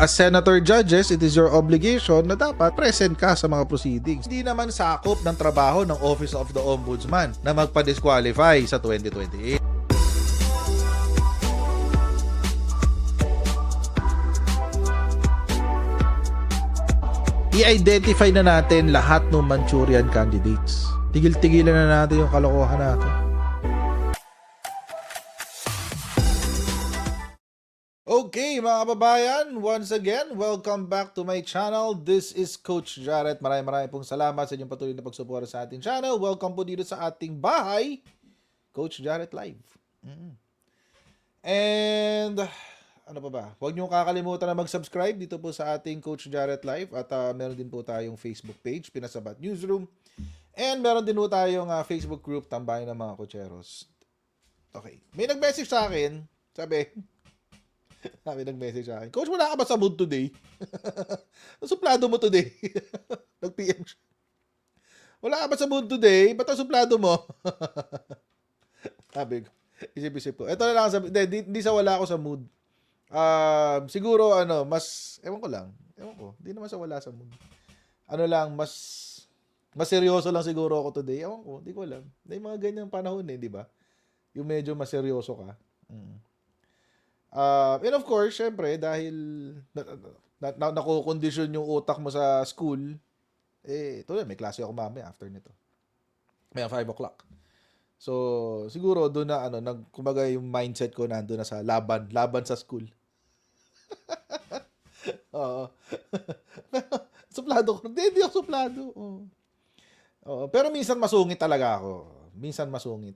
As senator judges, it is your obligation na dapat present ka sa mga proceedings. Hindi naman sakop ng trabaho ng Office of the Ombudsman na magpa-disqualify sa 2028. I-identify na natin lahat ng Manchurian candidates. Tigil-tigilan na natin yung kalokohan natin. Okay, mga kababayan, once again, welcome back to my channel. This is Coach Jarrett. Maraming pong salamat sa inyong patuloy na pagsuporta sa ating channel. Welcome po dito sa ating bahay, Coach Jarrett Live. And ano pa ba? Huwag niyo kakalimutan na mag-subscribe dito po sa ating Coach Jarrett Live at meron din po tayong Facebook page, Pinasabat Newsroom. And meron din po tayong Facebook group, Tambayan ng mga Cocheros. Okay. May nag-message sa akin, sabi nag-message sa akin, Coach, wala ka ba sa mood today? Ang suplado mo today? Nag-PM siya. Wala ka ba sa mood today? Ba't ang suplado mo? Sabi ko, isip-isip ko. Ito na lang sabi, hindi sa wala ako sa mood. Siguro, ewan ko, hindi naman sa wala sa mood. Mas seryoso lang siguro ako today. Ewan ko, hindi ko alam. May mga ganyang panahon di ba? Yung medyo mas seryoso ka. And of course, syempre, dahil nakukondisyon yung utak mo sa school, ito na, may klase ako mamaya after nito. May 5 o'clock. So, siguro doon na, kumbaga yung mindset ko nandun na sa laban sa school. Oo. Suplado ko. Hindi ako suplado. Oo. Pero minsan masungit talaga ako. Minsan masungit.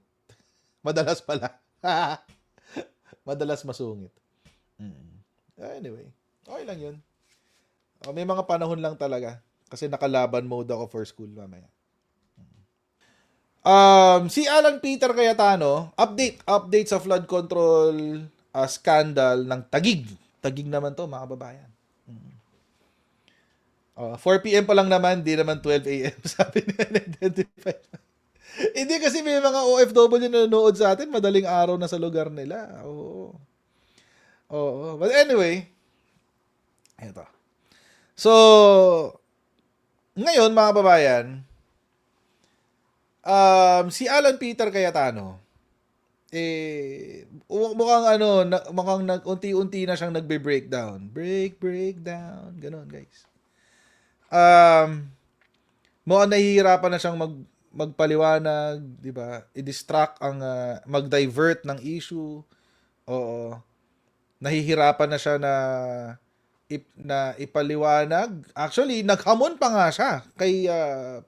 Madalas pala. Madalas masungit. Anyway, okay lang yun. May mga panahon lang talaga. Kasi nakalaban mode ako for school mamaya. Si Alan Peter Cayetano, update sa flood control scandal ng Taguig. Taguig naman to, mga kababayan. 4 PM pa lang naman, di naman 12 AM. Sabi niya, identify. Hindi kasi may mga OFW na nanonood sa atin, madaling araw na sa lugar nila. Oo. But anyway, ito. So, ngayon mga kababayan, si Alan Peter Cayetano, mukhang unti-unti na siyang nagbe-breakdown. Breakdown. Ganon, guys. Mukhang nahihirapan na siyang magpaliwanag, di ba? I-distract mag-divert ng issue. Oo. Nahihirapan na siya na ipaliwanag. Actually, naghamon pa nga siya kay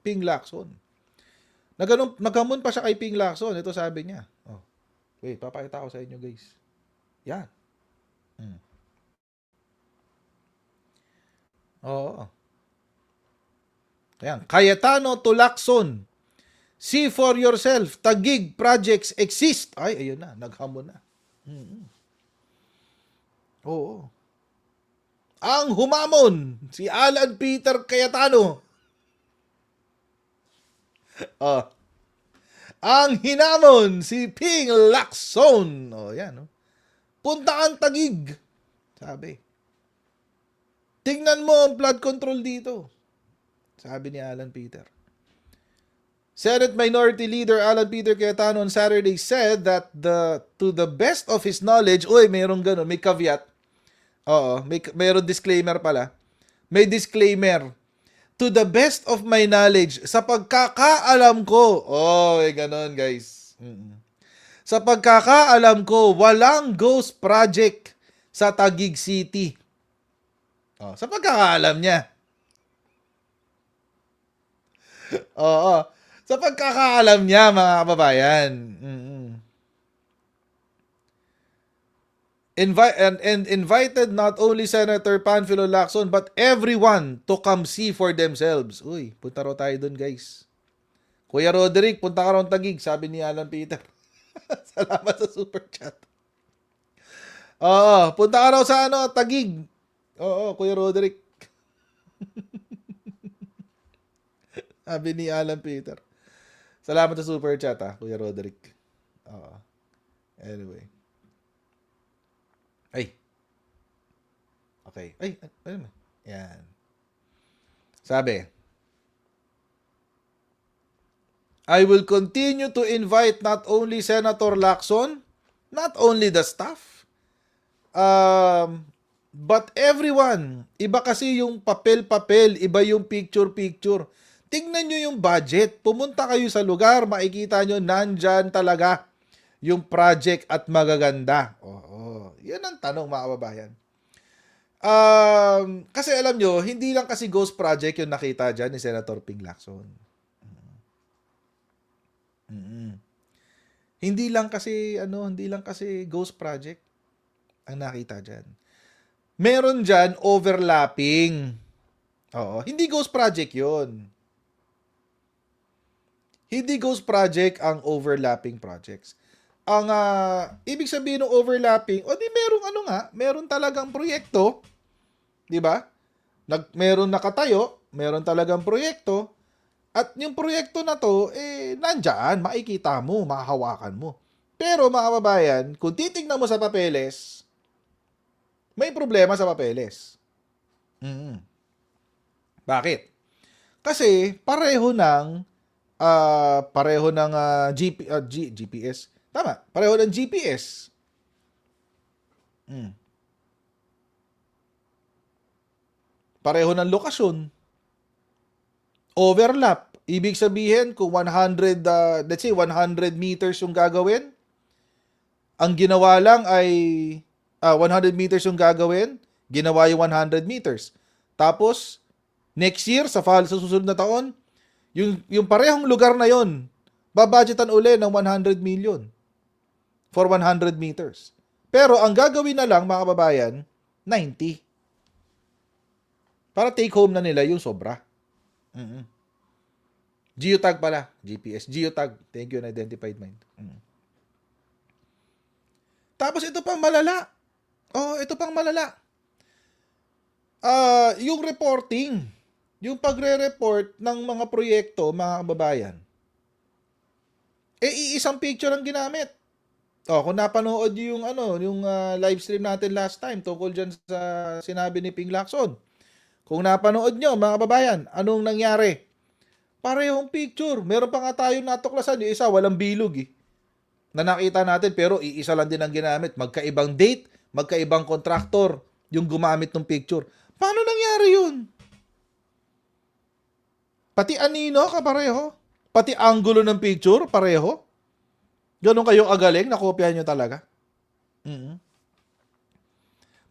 Ping Lacson. Naghamon pa siya kay Ping Lacson. Ito sabi niya. Wait, papakita ko sa inyo, guys. Yan. Oo. Ayan. Cayetano to Lacson. See for yourself. Taguig projects exist. Ay, ayun na. Naghamon na. Oo. Ang humamon, si Alan Peter Cayetano. Ang hinamon, si Ping Lacson. Yan. Punta ang Taguig. Sabi. Tingnan mo ang flood control dito. Sabi ni Alan Peter. Senate Minority Leader Alan Peter Cayetano on Saturday said that to the best of his knowledge, mayroong gano'n, may caveat. Mayroong disclaimer pala. May disclaimer. To the best of my knowledge, sa pagkakaalam ko, gano'n guys. Sa pagkakaalam ko, walang ghost project sa Taguig City. Sa pagkakaalam niya. Sa pagkakaalam niya, mga kababayan. Invited not only Senator Panfilo Lacson but everyone to come see for themselves. Uy, punta raw tayo dun, guys. Kuya Roderick, punta ka raw Taguig, sabi ni Alan Peter. Salamat sa super chat. Punta ka raw sa Taguig. Kuya Roderick. Sabi ni Alan Peter. Salamat sa super chat, Kuya Roderick. Anyway. Ay. Okay. Ay, ano? Yan. Sabi, I will continue to invite not only Senator Lacson, not only the staff, but everyone. Iba kasi yung papel-papel, iba yung picture-picture. Tingnan nyo yung budget. Pumunta kayo sa lugar, makikita nyo nandyan talaga yung project at magaganda. Oo. Yan ang tanong, mga kababayan. Kasi alam nyo, hindi lang kasi ghost project yung nakita dyan ni Senator Ping Lacson. Mm-mm. Hindi lang kasi ghost project ang nakita dyan. Meron dyan overlapping. Oo, hindi ghost project 'yun. Hindi ghost project ang overlapping projects. Ang ibig sabihin ng overlapping, o di merong meron talagang proyekto, 'di ba? Meron nakatayo, meron talagang proyekto, at yung proyekto na to, nandyan, makikita mo, mahahawakan mo. Pero mga kababayan, kung titignan mo sa papeles, may problema sa papeles. Mm. Bakit? Kasi pareho ng GPS. Tama, pareho ng GPS. Mm. Pareho ng lokasyon. Overlap. Ibig sabihin, kung 100, let's say 100 meters yung gagawin, ang ginawa lang ay 100 meters yung gagawin, ginawa yung 100 meters. Tapos, next year, sa susunod na taon, yung parehong lugar na yon, babudgetan uli ng 100 million for 100 meters. Pero ang gagawin na lang, mga kababayan, 90. Para take home na nila yung sobra. Mm-mm. Geotag pala. GPS. Geotag. Thank you, unidentified mind. Tapos ito pang malala. Ito pang malala. Yung reporting. Yung pagre-report ng mga proyekto, mga kababayan. Iisang picture ang ginamit. Kung napanood yung live stream natin last time tungkol diyan sa sinabi ni Ping Lacson. Kung napanood nyo, mga kababayan, anong nangyari? Parehong picture. Meron pa nga tayong natuklasan. Yung isa, walang bilog na nakita natin, pero iisa lang din ang ginamit. Magkaibang date, magkaibang contractor yung gumamit ng picture. Paano nangyari yun? Pati anino, kapareho. Pati angulo ng picture, pareho. Ganun kayong agaling, nakopyahan nyo talaga. Mm-hmm.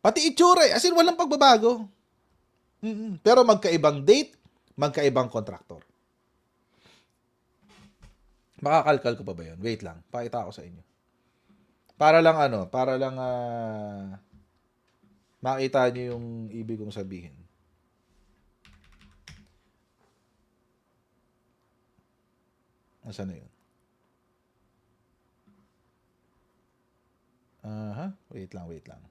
Pati itsura, as in walang pagbabago. Mm-hmm. Pero magkaibang date, magkaibang contractor. Makakalkal ko pa ba yun? Wait lang, pakita ko sa inyo. Para lang makita nyo yung ibig kong sabihin. Nasaan na yun? Wait lang.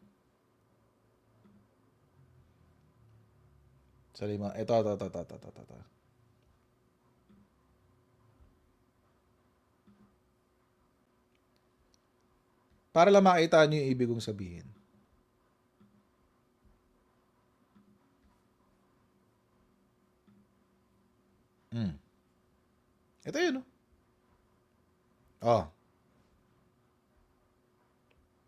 Sorry mga, ito. Para lang makita nyo yung ibig kong sabihin. Ito yun, Oh.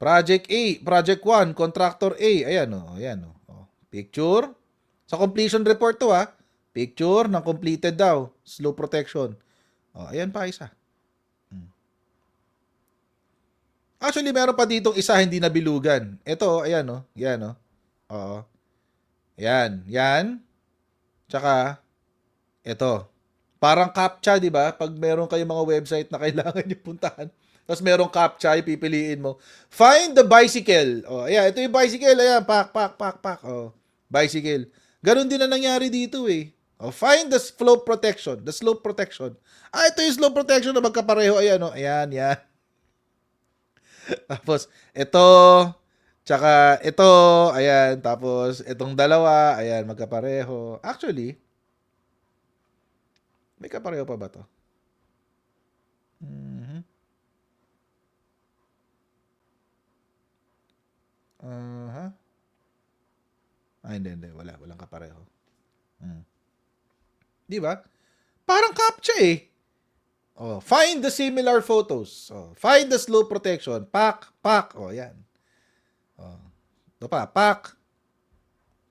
Project A, Project 1, Contractor A. Ayan, Picture. Sa completion report to, Picture ng completed daw. Slope protection. Ayan pa isa. Actually, meron pa ditong isa hindi nabilugan. Ito, ayan, Yan, Oo. Yan. Tsaka, ito. Parang CAPTCHA, di ba? Pag meron kayong mga website na kailangan nyo puntahan. Tapos merong CAPTCHA, pipiliin mo. Find the bicycle. Ayan, ito yung bicycle. Ayan, pak. Bicycle. Ganon din na nangyari dito eh. Find the slope protection. The slope protection. Ito yung slope protection na magkapareho. Ayan, Ayan, yan. Tapos, ito, tsaka ito, ayan. Tapos, itong dalawa, ayan, magkapareho. Actually, may kapareho pa ba to? Mhm. Uh-huh. Hindi. Walang kapareho. Di ba? Parang CAPTCHA eh. Oh, find the similar photos. Oh, find the slope protection. Pak. Oh, yan. Oh. Ito pa, pak.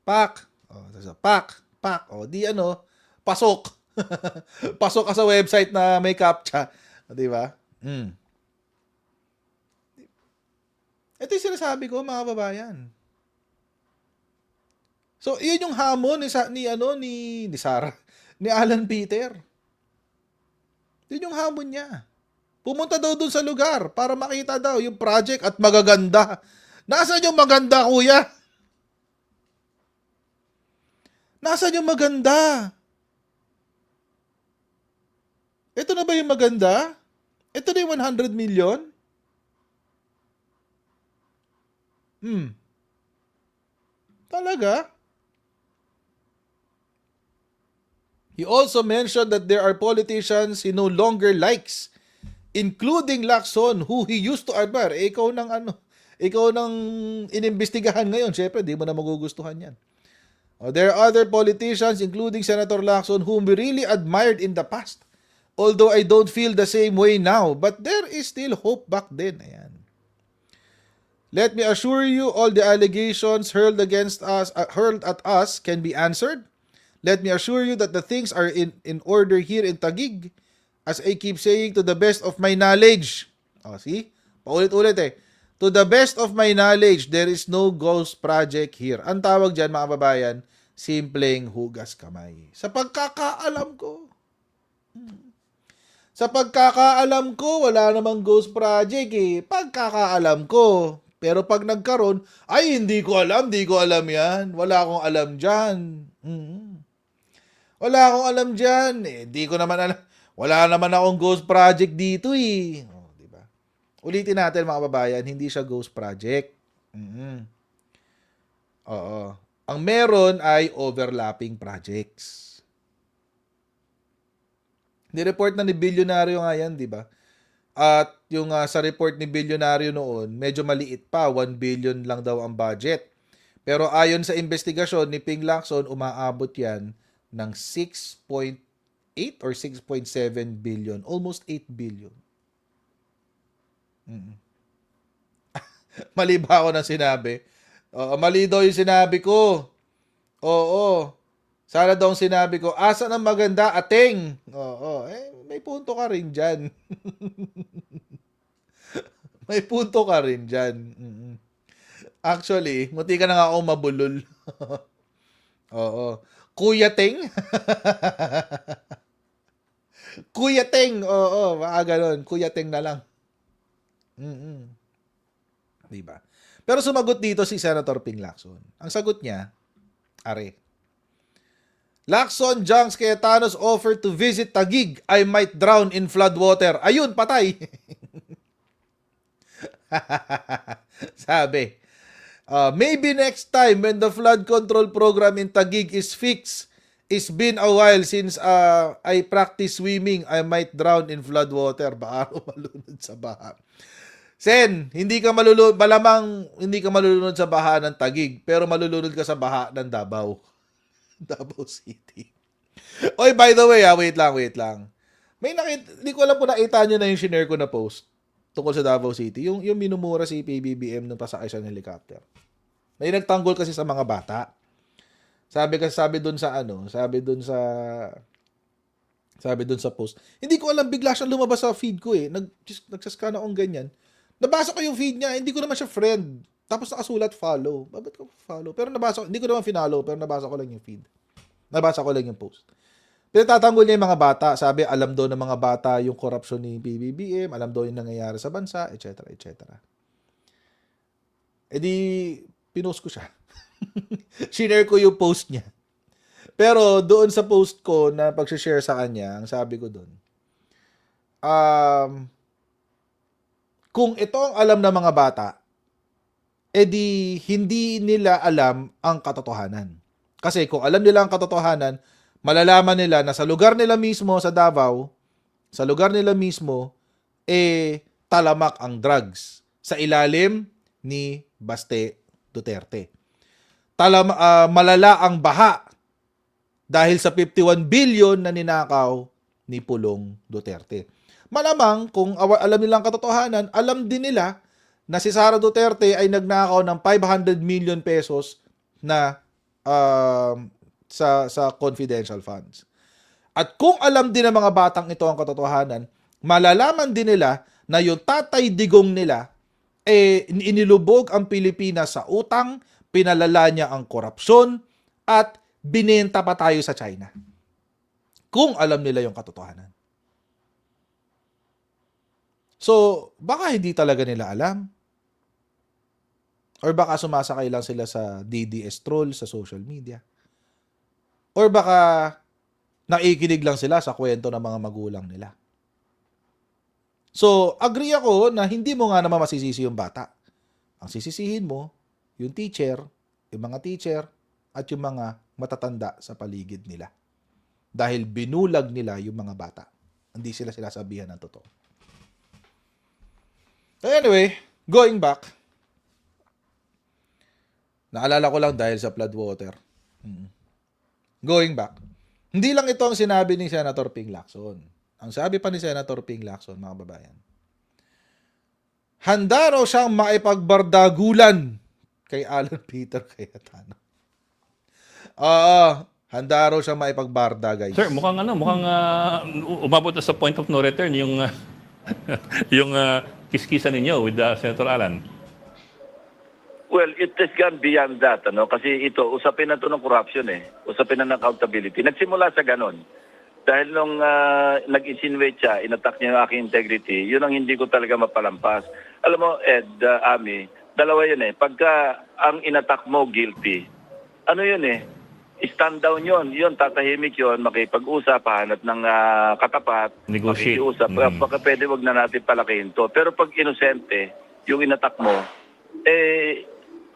Oh, pak. Oh, di ano, pasok. Pasok ka sa website na may CAPTCHA. Di ba? Ito yung sinasabi ko, mga babayan. So, yun yung hamon ni Sarah, ni Alan Peter. Yun yung hamon niya. Pumunta daw dun sa lugar para makita daw yung project at magaganda. Nasaan yung maganda, kuya? Nasaan yung maganda? Ito na ba yung maganda? Ito na yung 100 million? Talaga? He also mentioned that there are politicians he no longer likes, including Lacson, who he used to admire. Ikaw nang inimbestigahan ngayon. Syempre, di mo na magugustuhan yan. There are other politicians, including Senator Lacson, whom we really admired in the past. Although I don't feel the same way now, but there is still hope back then. Ayan. Let me assure you, all the allegations hurled at us can be answered. Let me assure you that the things are in order here in Taguig. As I keep saying, to the best of my knowledge. See? Paulit-ulit eh. To the best of my knowledge, there is no ghost project here. Ang tawag dyan, mga kababayan, simpleng hugas kamay. Sa pagkakaalam ko. Wala namang ghost project eh. Pagkakaalam ko. Pero pag nagkaroon, ay hindi ko alam yan. Wala akong alam dyan. Wala akong alam dyan. Hindi ko naman alam. Wala naman akong ghost project dito eh. Diba? Ulitin natin mga kababayan, hindi siya ghost project. Oo. Ang meron ay overlapping projects. Ni-report na ni Bilyonaryo nga yan, di ba? At yung sa report ni Bilyonaryo noon, medyo maliit pa, 1 billion lang daw ang budget. Pero ayon sa investigasyon ni Ping Lacson, umaabot yan ng 6.8 or 6.7 billion. Almost 8 billion. Mali ba ako ng sinabi? Mali daw yung sinabi ko. Oo. Sana daw sinabi ko, asa ng maganda, ateng. May punto ka rin dyan. May punto ka rin dyan. Actually, munti ka na nga ako mabulol. Oo. Kuya Teng? Kuya Teng, baka ganun. Kuya Teng na lang. Diba? Pero sumagot dito si Senator Ping Lacson. Ang sagot niya, are, Lacson Junks Cayetanos offered to visit Taguig. I might drown in flood water. Ayun, patay. Sabi, maybe next time when the flood control program in Taguig is fixed. It's been a while since I practice swimming. I might drown in flood water. Baka ako malunod sa baha. Sen, malamang hindi ka malulunod sa baha ng Taguig, pero malulunod ka sa baha ng Davao. Davao City. Oy, by the way, wait lang. May hindi ko alam kung nakita nyo na yung shinare ko na post tungkol sa Davao City. Yung minumura si PBBM nung pasakay siya ng helicopter. May nagtanggol kasi sa mga bata. Sabi doon sa post. Hindi ko alam, bigla siyang lumabas sa feed ko eh. Nagsascan akong ganyan. Nabasa ko yung feed niya, hindi ko naman siya friend. Tapos nakasulat follow. Bakit ko follow? Pero hindi ko naman finalo, pero nabasa ko lang yung feed. Nabasa ko lang yung post. Pinatatanggol niya yung mga bata. Sabi, alam daw ng mga bata yung corruption ni PBBM, alam daw yung nangyayari sa bansa, etc. Di, pinost ko siya. Share ko yung post niya. Pero doon sa post ko na pag-share sa kanya, ang sabi ko doon, kung ito ang alam ng mga bata, edi hindi nila alam ang katotohanan. Kasi kung alam nila ang katotohanan, malalaman nila na sa lugar nila mismo, sa Davao, talamak ang drugs sa ilalim ni Baste Duterte. malala ang baha dahil sa 51 billion na ninakaw ni Pulong Duterte. Malamang kung alam nilang katotohanan, alam din nila na si Sara Duterte ay nagnakaw ng 500 million pesos na sa confidential funds. At kung alam din ng mga batang ito ang katotohanan, malalaman din nila na yung Tatay Digong nila inilubog ang Pilipinas sa utang, pinalala niya ang korupsyon, at binenta pa tayo sa China. Kung alam nila yung katotohanan. So, baka hindi talaga nila alam. Or baka sumasakay lang sila sa DDS troll sa social media. Or baka nakikinig lang sila sa kwento ng mga magulang nila. So, agree ako na hindi mo nga naman masisisi yung bata. Ang sisisihin mo, yung teacher, yung mga teacher, at yung mga matatanda sa paligid nila. Dahil binulag nila yung mga bata. Hindi sila sinasabihan ng totoo. So anyway, going back. Naalala ko lang dahil sa floodwater. Going back. Hindi lang ito ang sinabi ni Senator Ping Lacson. Ang sabi pa ni Senator Ping Lacson, mga babayan, handa raw siyang maipagbardagulan kay Alan Peter Cayetano. Handa raw siyang maipagbarda, guys. Sir, mukhang umabot na sa point of no return yung yung kiskisan ninyo with Senator Alan. Well, it has gone beyond that, kasi ito, usapin na ito ng corruption usapin na ng accountability. Nagsimula sa ganon. Dahil nung nag-insinuate siya, inattack niya yung aking integrity, yun ang hindi ko talaga mapalampas. Alam mo, Ed, Ami, dalawa yun Pagka ang inattack mo guilty, ano yun stand down yun, tatahimik yun, makipag-usap, hanap ng katapat, Negotiate. makikiusap. Baka pwede wag na natin palakihin to. Pero pag inosente, yung inattack mo,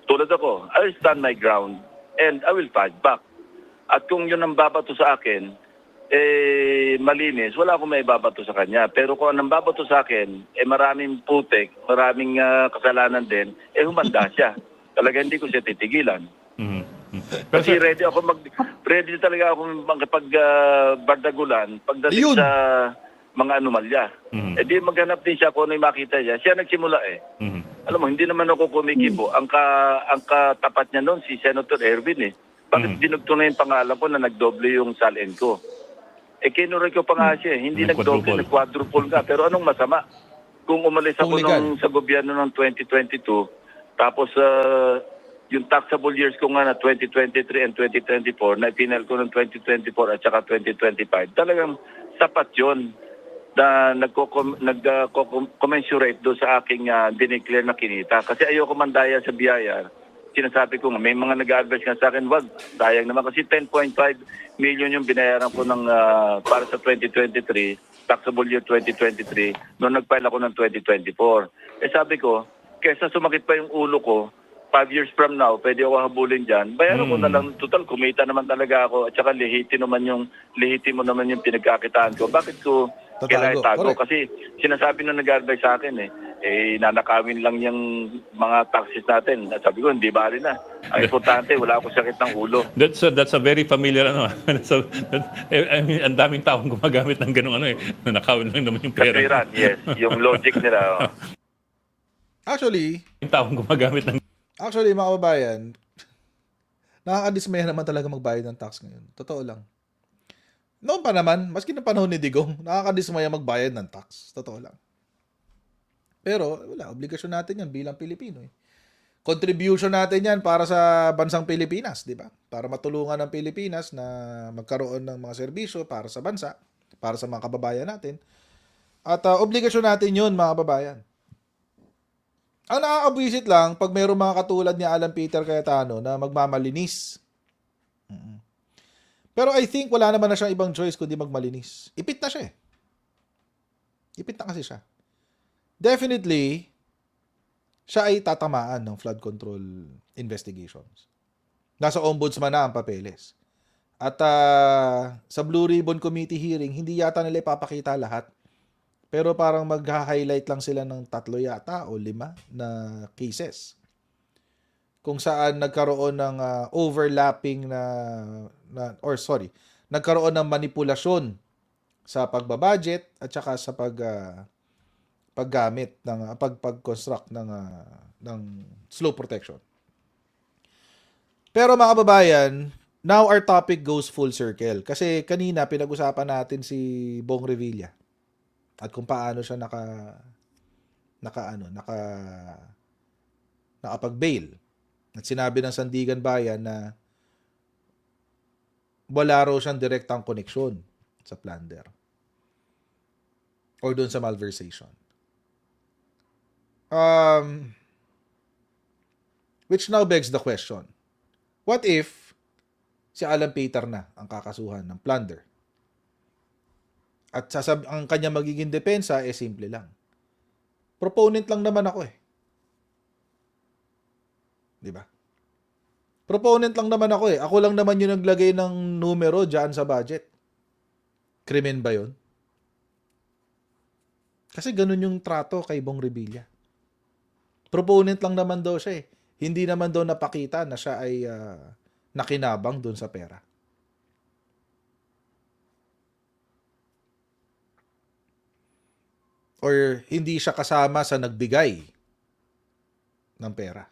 tulad ako, I'll stand my ground and I will fight back. At kung yun ang babato sa akin, malinis, wala akong may babato sa kanya. Pero kung anong babato sa akin, maraming putik, maraming kasalanan din, humanda siya. Talaga hindi ko siya titigilan. Kasi ready talaga ako makipag-bardagulan pagdating sa mga anomalya. Di maghanap din siya kung ano yung makita niya. Siya nagsimula Alam mo, hindi naman ako kumikibo. Ang katapat niya noon, si Senator Erwin Bakit dinugto na yung pangalan ko na nagdoble yung salin ko? Kinuray ko pa nga siya. Hindi nagdoble, nag-quadruple nga. Pero anong masama? Kung umalis ako sa gobyerno ng 2022, tapos yung taxable years ko nga na 2023 and 2024, na ipinal ko ng 2024 at saka 2025, talagang sapat yun na nag-commensurate doon sa aking dineclare na kinita. Kasi ayoko mandaya sa biyaya. Sinasabi ko nga, may mga nag-advise nga sa akin, wag, sayang naman kasi 10.5 million yung binayaran ko ng, para sa 2023, taxable year 2023, noong nag-file ako ng 2024. Sabi ko, kesa sumakit pa yung ulo ko, 5 years from now, pwede ako habulin dyan, bayaran ko na lang, total, kumita naman talaga ako, at saka lehitimo naman yung pinagkakitaan ko. Bakit ko kailangan itago? Kasi sinasabi na nag-advise sa akin nanakawin lang yung mga taxes natin. Sabi ko, hindi bali na. Ang importante, wala akong sakit ng ulo. That's a very familiar So, I mean, ang daming taong gumagamit ng ganung nanakawin lang naman yung pera. Kasiran, yes. Yung logic nila. Actually, Yung taong gumagamit ng mga kababayan, nakakadismaya naman talaga magbayad ng tax ngayon. Totoo lang. Noon pa naman, maski na panahon ni Digong, nakakadismaya magbayad ng tax. Totoo lang. Pero wala, obligasyon natin yan bilang Pilipino. Contribution natin yan para sa bansang Pilipinas, di ba? Para matulungan ng Pilipinas na magkaroon ng mga serbisyo para sa bansa, para sa mga kababayan natin. At obligasyon natin yun, mga kababayan. Ang nakakabwisit lang, pag mayroong mga katulad ni Alan Peter Cayetano na magmamalinis. Pero I think wala naman na siyang ibang choice kundi magmalinis. Ipit na siya Ipit na kasi siya. Definitely, siya ay tatamaan ng flood control investigations. Nasa ombudsman na ang papeles. At sa Blue Ribbon Committee hearing, hindi yata nila ipapakita lahat. Pero parang mag-highlight lang sila ng 3 yata o 5 na cases. kung saan nagkaroon ng overlapping nagkaroon ng manipulasyon sa pagbabudget at saka sa paggamit ng pag-construct ng slope protection. Pero mga kababayan, now our topic goes full circle kasi kanina pinag-usapan natin si Bong Revilla at kung paano siya nakapag-bail. At sinabi ng Sandigan Bayan na wala raw siyang direktang koneksyon sa plunder or doon sa malversation. Which now begs the question, what if si Alan Peter na ang kakasuhan ng plunder? At ang kanya magiging depensa simple lang. Proponent lang naman ako Di ba? Proponent lang naman ako Ako lang naman yung naglagay ng numero dyan sa budget. Krimen ba yun? Kasi ganun yung trato kay Bong Revilla. Proponent lang naman daw siya Hindi naman daw napakita na siya ay nakinabang dun sa pera. Or hindi siya kasama sa nagbigay ng pera.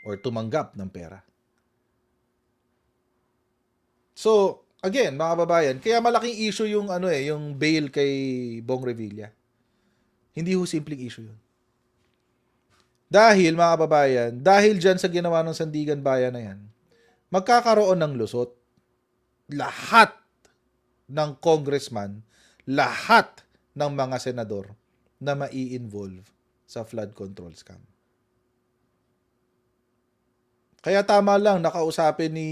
Or tumanggap ng pera. So, again, mga kababayan, kaya malaking issue yung yung bail kay Bong Revilla. Hindi ho simpleng issue yun. Dahil, mga kababayan, dahil dyan sa ginawa ng Sandigan Bayan na yan, magkakaroon ng lusot lahat ng congressman, lahat ng mga senador na mai-involve sa flood control scam. Kaya tama lang nakausapin ni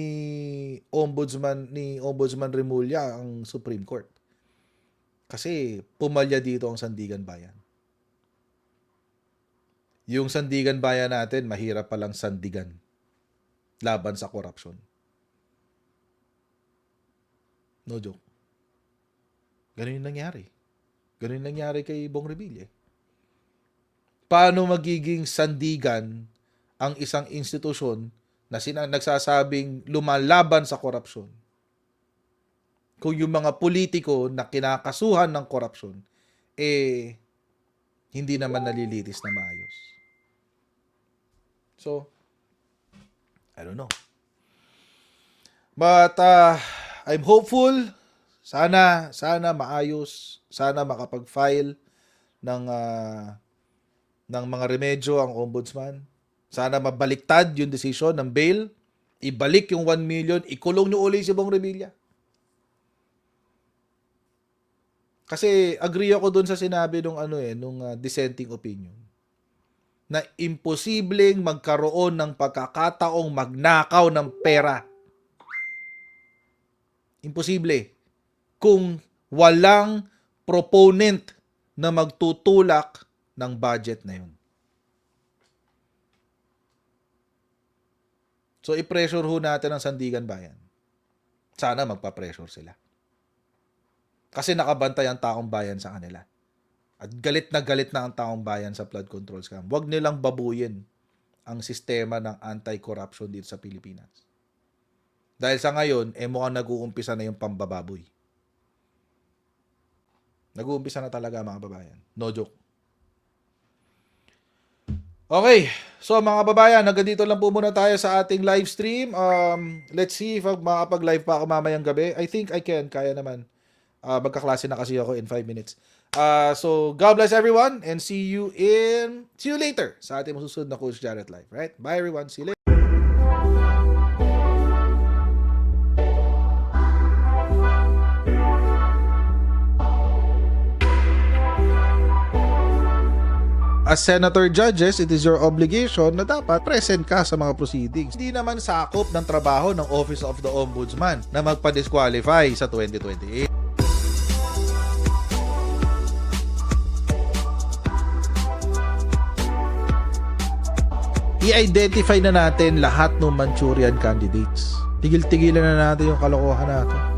Ombudsman Remulla ang Supreme Court. Kasi pumalya dito ang Sandigan Bayan. Yung Sandigan Bayan natin, mahirap palang sandigan laban sa korupsyon. No joke. Ganun yung nangyari. Ganun yung nangyari kay Bong Revilla. Paano magiging sandigan ang isang institusyon na nagsasabing lumalaban sa korupsyon kung yung mga politiko na kinakasuhan ng korupsyon hindi naman nalilitis na maayos? So, I don't know. But I'm hopeful. Sana maayos. Sana makapag-file ng mga remedyo ang ombudsman. Sana mabaliktad yung desisyon ng bail. Ibalik yung 1 million. Ikulong nyo uli si Bong Revilla. Kasi agree ako dun sa sinabi nung dissenting opinion na imposibleng magkaroon ng pagkakataong magnakaw ng pera. Imposible. Kung walang proponent na magtutulak ng budget na yun. So, i-pressure ho natin ang Sandigan Bayan. Sana magpa-pressure sila. Kasi nakabantay ang taong bayan sa kanila. At galit na ang taong bayan sa flood control scam. Huwag nilang babuyin ang sistema ng anti-corruption dito sa Pilipinas. Dahil sa ngayon, mukhang nag-uumpisa na yung pambababoy. Nag-uumpisa na talaga mga babayan. No joke. Okay. So mga babayan, hanggang dito lang po muna tayo sa ating live stream. Let's see if makapag-live pa ako mamayang gabi. I think I can. Kaya naman. Magkaklase na kasi ako in 5 minutes. So God bless everyone and see you later sa ating masusunod na Coach Jarrett Live. Right? Bye everyone. See you later. As senator judges, it is your obligation na dapat present ka sa mga proceedings. Hindi naman sakop ng trabaho ng Office of the Ombudsman na magpa-disqualify sa 2028. I-identify na natin lahat ng Manchurian candidates. Tigil-tigilan na natin yung kalokohan natin.